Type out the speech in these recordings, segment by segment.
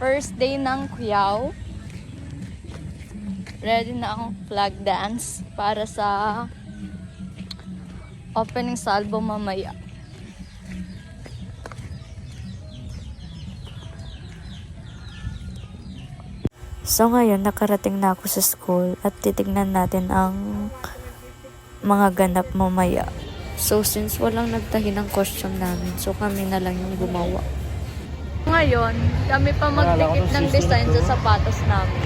First day ng Cuyao. Ready na akong flag dance para sa opening salvo mamaya. So ngayon, nakarating na ako sa school at titignan natin ang mga ganap mamaya. So since walang nagtahi ng costume namin, so kami na lang yung gumawa. Ngayon, kami pa magdikit ng design sa sapatos namin.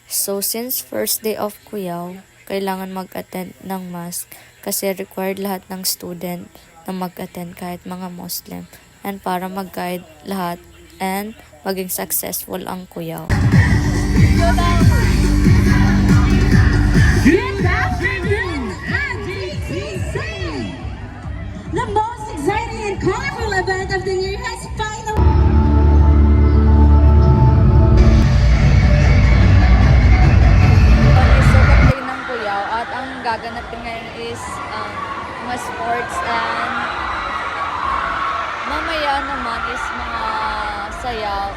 So since first day of Cuyao, kailangan mag-attend ng mass kasi required lahat ng student na mag-attend kahit mga Muslim. And para mag-guide lahat and maging successful ang Cuyao. Good afternoon, NDTC! The most exciting and colorful event of the year has finally... Second day ng Cuyao at ang gaganapin ngayon is mga sports and mamaya naman is mga sayaw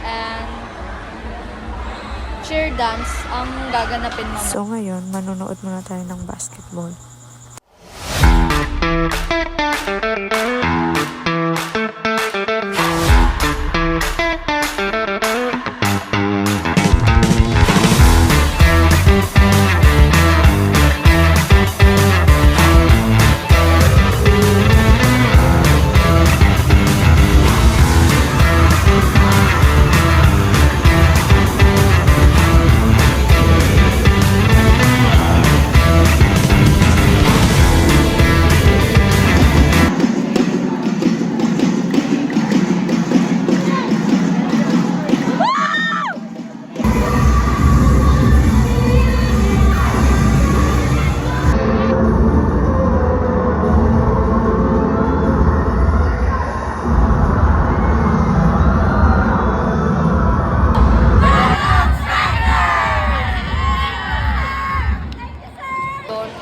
and cheer dance ang gaganapin mamaya. So ngayon, manonood muna tayo ng basketball.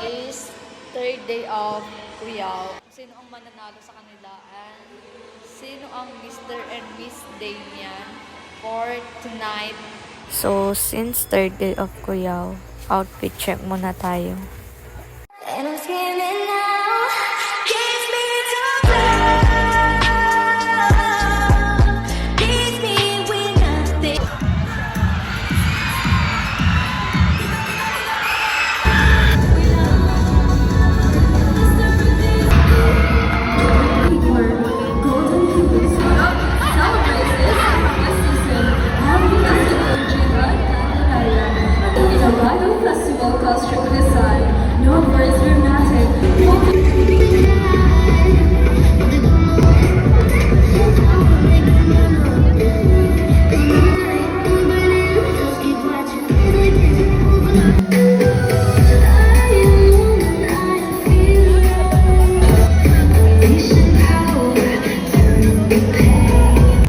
Is third day of Cuyao. Sino ang mananalo sa kanila and sino ang Mr. and Miss Day niyan for tonight. So since third day of Cuyao, outfit check muna tayo. And I'm screaming now, kiss me to love, kiss me with nothing. Festival costume design, no words dramatic.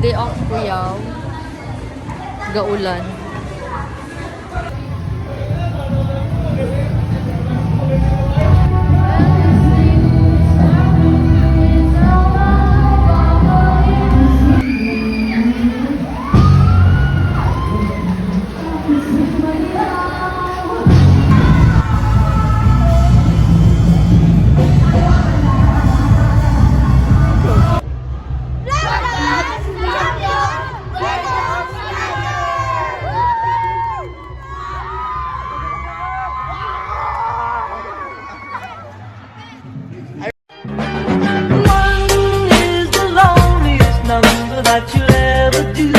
Day of Cuyao. Gaulan. That you'll ever do.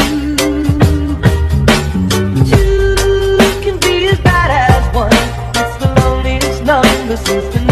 Two can be as bad as one. It's the loneliest number since the